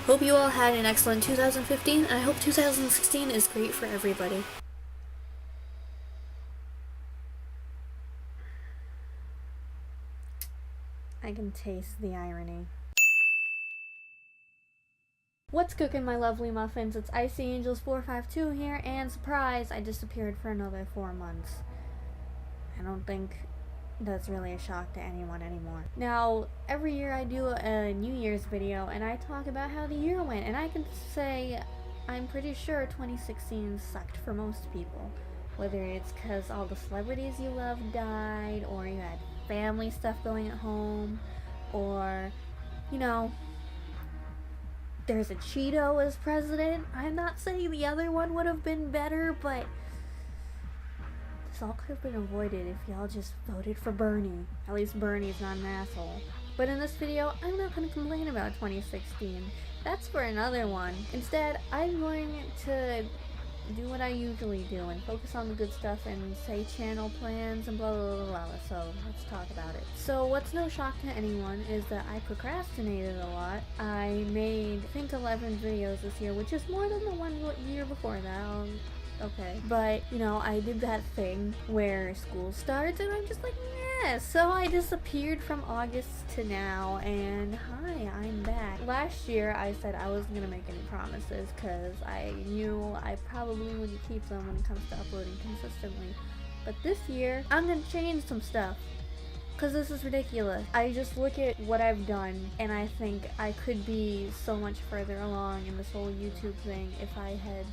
Hope you all had an excellent 2015, and I hope 2016 is great for everybody. I can taste the irony. What's cooking, my lovely muffins? It's Icy Angels 452 here, and surprise, I disappeared for another 4 months. I don't think that's really a shock to anyone anymore. Now, every year I do a New Year's video, and I talk about how the year went, and I can say I'm pretty sure 2016 sucked for most people. Whether it's because all the celebrities you love died, or you had family stuff going at home, or, you know, there's a Cheeto as president. I'm not saying the other one would have been better, but this all could have been avoided if y'all just voted for Bernie. At least Bernie's not an asshole. But in this video, I'm not going to complain about 2016. That's for another one. Instead, I'm going to do what I usually do and focus on the good stuff and say channel plans and blah blah blah blah. So let's talk about it. So what's no shock to anyone is that I procrastinated a lot. I made, I think, 11 videos this year, which is more than the one year before that. Okay, but you know, I did that thing where school starts and I'm just like, yeah. So I disappeared from August to now, and hi, I'm back. Last year I said I wasn't gonna make any promises because I knew I probably wouldn't keep them when it comes to uploading consistently. But this year I'm gonna change some stuff because this is ridiculous. I just look at what I've done and I think I could be so much further along in this whole YouTube thing if I had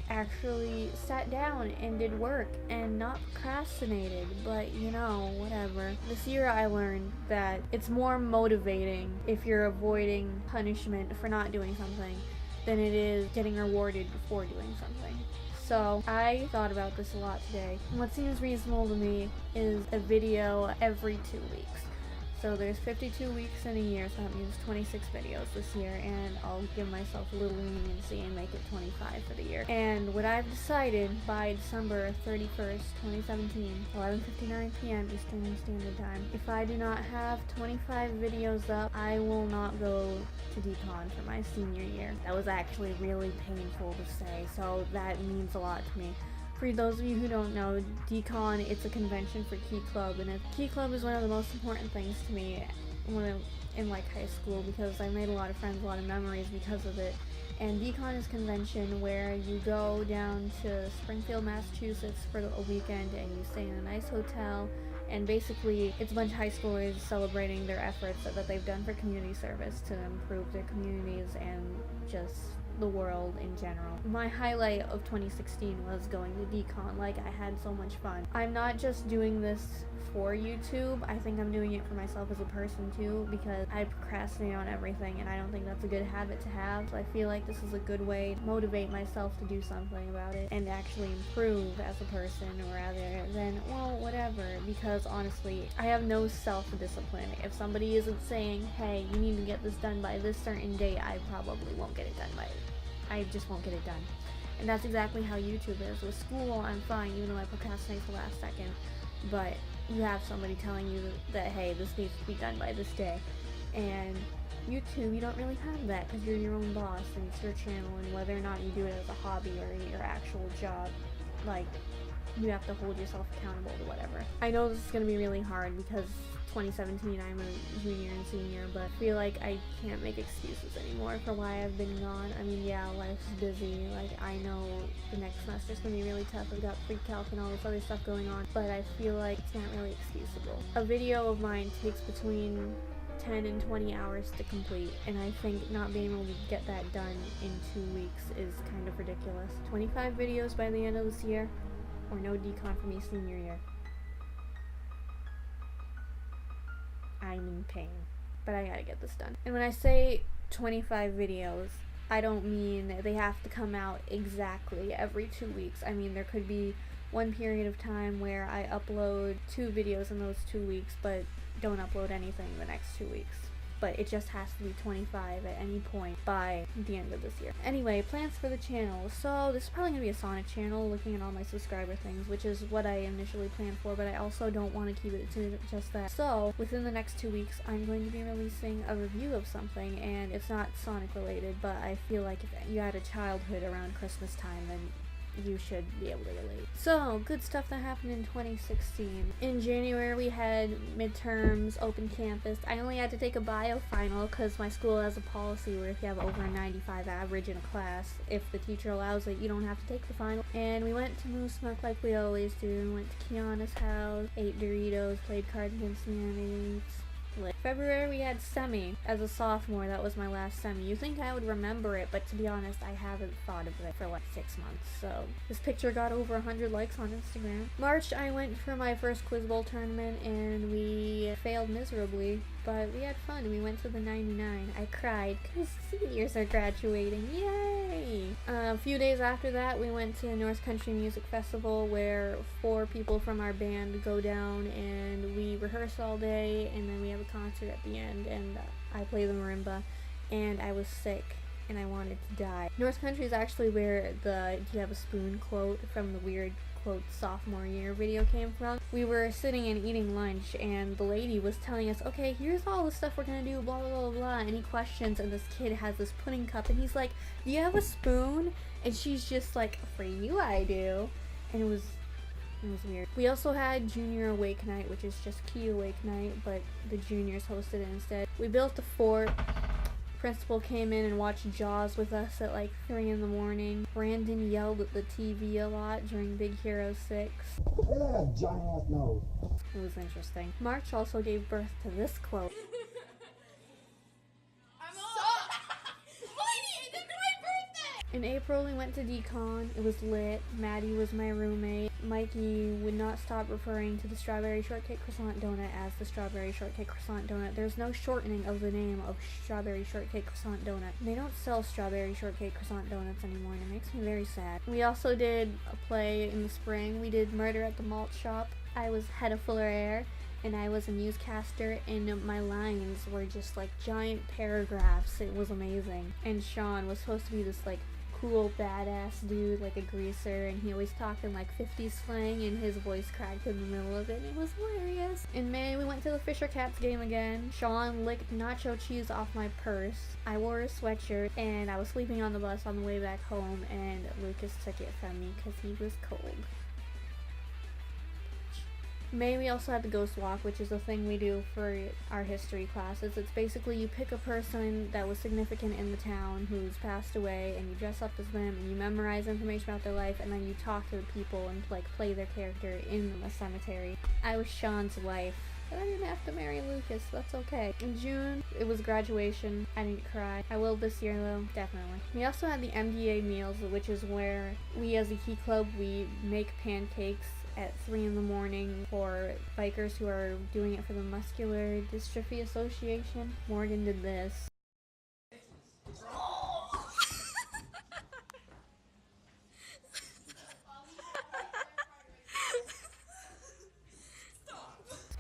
actually sat down and did work and not procrastinated. But you know, whatever. This year I learned that it's more motivating if you're avoiding punishment for not doing something than it is getting rewarded before doing something. So I thought about this a lot today. What seems reasonable to me is a video every 2 weeks. So there's 52 weeks in a year, so that means 26 videos this year, and I'll give myself a little leniency and make it 25 for the year. And what I've decided by December 31st, 2017, 11:59 p.m. Eastern Standard Time, if I do not have 25 videos up, I will not go to DCON for my senior year. That was actually really painful to say, so that means a lot to me. For those of you who don't know, DCON, it's a convention for Key Club, and Key Club is one of the most important things to me when in like high school, because I made a lot of friends, a lot of memories because of it. And DCON is a convention where you go down to Springfield, Massachusetts for a weekend and you stay in a nice hotel, and basically it's a bunch of high schoolers celebrating their efforts that they've done for community service to improve their communities and just the world in general. My highlight of 2016 was going to DCON. Like, I had so much fun. I'm not just doing this for YouTube, I think I'm doing it for myself as a person too, because I procrastinate on everything and I don't think that's a good habit to have. So I feel like this is a good way to motivate myself to do something about it and actually improve as a person rather than, well, whatever, because honestly, I have no self-discipline. If somebody isn't saying, hey, you need to get this done by this certain date, I probably won't get it done by it. I just won't get it done. And that's exactly how YouTube is. With school, I'm fine, even though I procrastinate the last second. But you have somebody telling you that, hey, this needs to be done by this day. And YouTube, you don't really have that because you're your own boss and it's your channel, and whether or not you do it as a hobby or your actual job, like, you have to hold yourself accountable to whatever. I know this is going to be really hard because 2017 I'm a junior and senior, but I feel like I can't make excuses anymore for why I've been gone. I mean, yeah, life's busy. Like, I know the next semester's going to be really tough. I've got pre-calc and all this other stuff going on, but I feel like it's not really excusable. A video of mine takes between 10 and 20 hours to complete, and I think not being able to get that done in 2 weeks is kind of ridiculous. 25 videos by the end of this year, or no DCON for me senior year. I'm in pain, but I gotta get this done. And when I say 25 videos, I don't mean they have to come out exactly every 2 weeks. I mean, there could be one period of time where I upload 2 videos in those 2 weeks, but don't upload anything the next 2 weeks. but it just has to be 25 at any point by the end of this year. Anyway, plans for the channel. So this is probably going to be a Sonic channel, looking at all my subscriber things, which is what I initially planned for, but I also don't want to keep it to just that. So within the next 2 weeks, I'm going to be releasing a review of something, and it's not Sonic related, but I feel like if you had a childhood around Christmas time, then you should be able to relate. So, good stuff that happened in 2016. In January, we had midterms, open campus. I only had to take a bio final because my school has a policy where if you have over a 95 average in a class, if the teacher allows it, you don't have to take the final. And we went to Moose Smoke like we always do. Went to Kiana's house, ate Doritos, played Cards Against Humanity. February we had semi. As a sophomore, that was my last semi. You think I would remember it, but to be honest, I haven't thought of it for like 6 months. So this picture got over 100 likes on Instagram. March, I went for my first Quiz Bowl tournament and we failed miserably, but we had fun. We went to the 99. I cried because seniors are graduating. Yay! A few days after that, we went to North Country Music Festival where 4 people from our band go down and we rehearse all day and then we have a concert at the end, and I play the marimba, and I was sick and I wanted to die. North Country is actually where the "do you have a spoon" quote from the weird quote sophomore year video came from. We were sitting and eating lunch and the lady was telling us, okay, here's all the stuff we're gonna do, blah blah blah blah, any questions, and this kid has this pudding cup and he's like, do you have a spoon? And she's just like, for you I do. And it was weird. We also had Junior Awake Night, which is just Key Awake Night, but the juniors hosted it instead. We built a fort. Principal came in and watched Jaws with us at like 3 in the morning. Brandon yelled at the TV a lot during Big Hero 6. Look at that giant ass nose. It was interesting. March also gave birth to this quote. In April, we went to Decon. It was lit. Maddie was my roommate. Mikey would not stop referring to the Strawberry Shortcake Croissant Donut as the Strawberry Shortcake Croissant Donut. There's no shortening of the name of Strawberry Shortcake Croissant Donut. They don't sell Strawberry Shortcake Croissant Donuts anymore, and it makes me very sad. We also did a play in the spring. We did Murder at the Malt Shop. I was head of Fuller Air, and I was a newscaster, and my lines were just like giant paragraphs. It was amazing. And Sean was supposed to be this like cool badass dude, like a greaser, and he always talked in like 50s slang and his voice cracked in the middle of it, and it was hilarious. In May, we went to the Fisher Cats game again. Sean licked nacho cheese off my purse. I wore a sweatshirt and I was sleeping on the bus on the way back home, and Lucas took it from me because he was cold. May, we also had the Ghost Walk, which is a thing we do for our history classes. It's basically you pick a person that was significant in the town who's passed away, and you dress up as them, and you memorize information about their life, and then you talk to the people and like play their character in a cemetery. I was Sean's wife, but I didn't have to marry Lucas, so that's okay. In June, it was graduation. I didn't cry. I will this year though, definitely. We also had the MDA meals, which is where we as a Key Club, we make pancakes at 3 in the morning for bikers who are doing it for the Muscular Dystrophy Association. Morgan did this.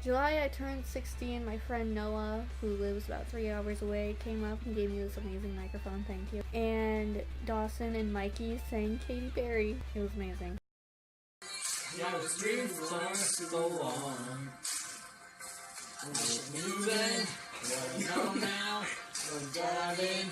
July, I turned 16. My friend Noah, who lives about 3 hours away, came up and gave me this amazing microphone, thank you. And Dawson and Mikey sang Katy Perry. It was amazing. Yeah, the streets are so long. We're moving, we're now, we're driving.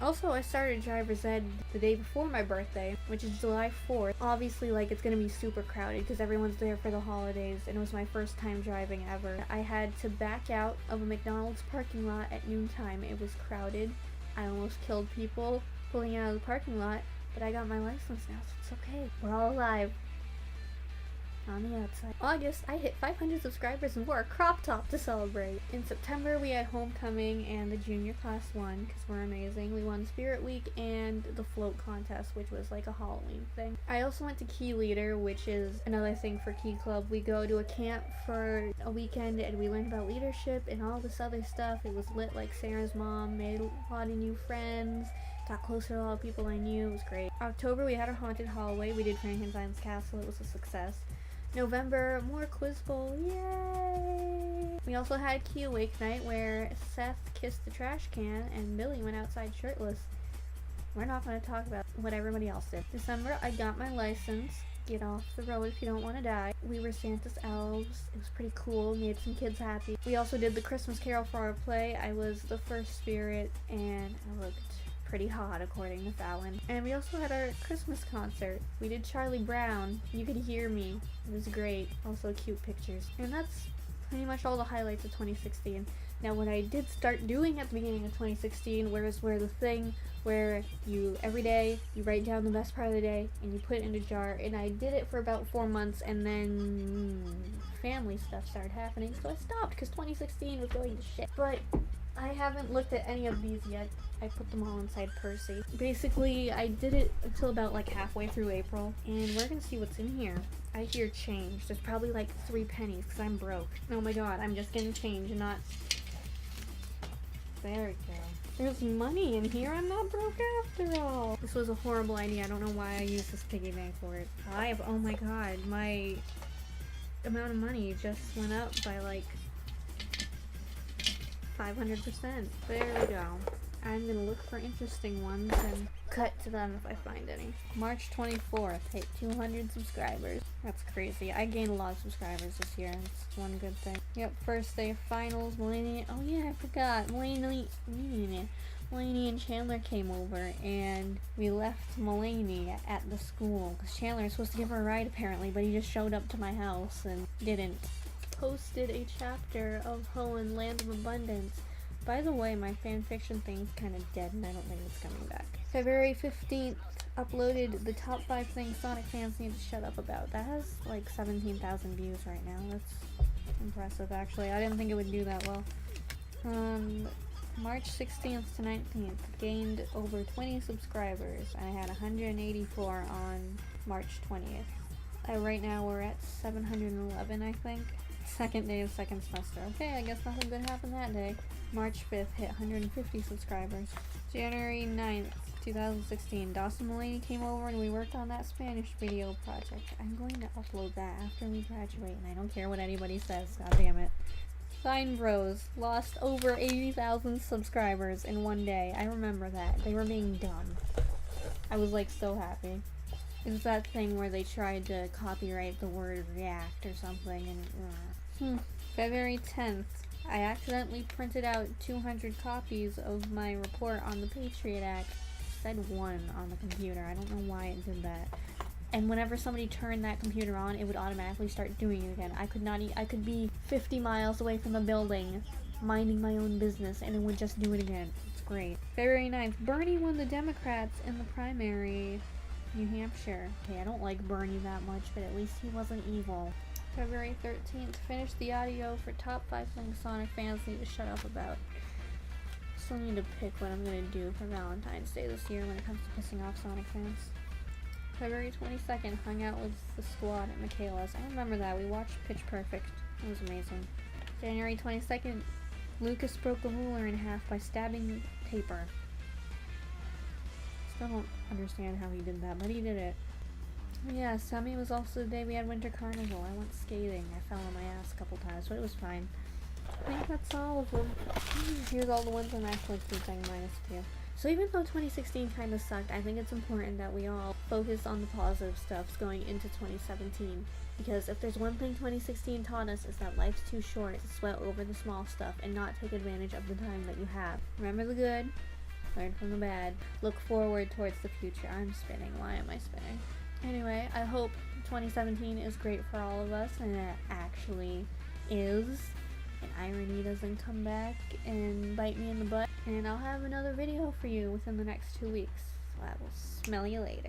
Also, I started driver's ed the day before my birthday, which is July 4th. Obviously, like, it's gonna be super crowded because everyone's there for the holidays, and it was my first time driving ever. I had to back out of a McDonald's parking lot at noontime. It was crowded. I almost killed people pulling out of the parking lot, but I got my license now, so it's okay. We're all alive. On the outside. August, I hit 500 subscribers and wore a crop top to celebrate. In September, we had homecoming and the junior class won because we're amazing. We won Spirit Week and the float contest, which was like a Halloween thing. I also went to Key Leader, which is another thing for Key Club. We go to a camp for a weekend and we learned about leadership and all this other stuff. It was lit like Sarah's mom, made a lot of new friends, got closer to a lot of people I knew. It was great. October, we had a haunted hallway. We did Frankenstein's Castle. It was a success. November, more Quiz Bowl, yay! We also had Key Awake night where Seth kissed the trash can and Billy went outside shirtless. We're not going to talk about what everybody else did. December, I got my license. Get off the road if you don't want to die. We were Santa's elves. It was pretty cool. Made some kids happy. We also did the Christmas Carol for our play. I was the first spirit and I looked pretty hot according to Fallon. And we also had our Christmas concert. We did Charlie Brown. You could hear me. It was great. Also cute pictures. And that's pretty much all the highlights of 2016. Now what I did start doing at the beginning of 2016 where the thing where you every day you write down the best part of the day and you put it in a jar, and I did it for about 4 months and then family stuff started happening, so I stopped because 2016 was going to shit. But I haven't looked at any of these yet. I put them all inside Percy. Basically, I did it until about like halfway through April, and we're gonna see what's in here. I hear change. There's probably like 3 pennies because I'm broke. Oh my god, I'm just getting change and not... There we go. There's money in here. I'm not broke after all. This was a horrible idea. I don't know why I used this piggy bank for it. Oh my god, my amount of money just went up by like 500%. There we go. I'm gonna look for interesting ones and cut to them if I find any. March 24th, hit 200 subscribers. That's crazy. I gained a lot of subscribers this year. That's one good thing. Yep, first day of finals. Mulaney. Oh yeah, I forgot. Mulaney and Chandler came over, and we left Mulaney at the school because Chandler was supposed to give her a ride apparently, but he just showed up to my house and didn't. Posted a chapter of Hoenn Land of Abundance. By the way, my fanfiction thing's kind of dead and I don't think it's coming back. February 15th, uploaded the top 5 things Sonic fans need to shut up about. That has like 17,000 views right now. That's impressive actually. I didn't think it would do that well. March 16th to 19th, gained over 20 subscribers. I had 184 on March 20th. Right now we're at 711, I think. Second day of second semester. Okay, I guess nothing good happened that day. March 5th, hit 150 subscribers. January 9th, 2016, Dawson Mulaney came over and we worked on that Spanish video project. I'm going to upload that after we graduate, and I don't care what anybody says, god damn it. Fine Bros lost over 80,000 subscribers in one day. I remember that. They were being dumb. I was like so happy. It was that thing where they tried to copyright the word react or something and February 10th, I accidentally printed out 200 copies of my report on the Patriot Act. It said 1 on the computer. I don't know why it did that. And whenever somebody turned that computer on, it would automatically start doing it again. I could be 50 miles away from the building, minding my own business, and it would just do it again. It's great. February 9th, Bernie won the Democrats in the primary, New Hampshire. Okay, I don't like Bernie that much, but at least he wasn't evil. February 13th, finished the audio for top 5 things Sonic fans need to shut up about. Still need to pick what I'm gonna do for Valentine's Day this year when it comes to pissing off Sonic fans. February 22nd, hung out with the squad at Michaela's. I remember that. We watched Pitch Perfect. It was amazing. January 22nd, Lucas broke a ruler in half by stabbing paper. Still don't understand how he did that, but he did it. Yeah, Summy was also the day we had Winter Carnival. I went skating. I fell on my ass a couple times, but it was fine. I think that's all of them. Here's all the ones I'm actually keeping minus 2. So even though 2016 kind of sucked, I think it's important that we all focus on the positive stuff going into 2017. Because if there's one thing 2016 taught us, is that life's too short to sweat over the small stuff and not take advantage of the time that you have. Remember the good, learn from the bad, look forward towards the future. I'm spinning. Why am I spinning? Anyway, I hope 2017 is great for all of us, and it actually is. And irony doesn't come back and bite me in the butt. And I'll have another video for you within the next 2 weeks. So I will smell you later.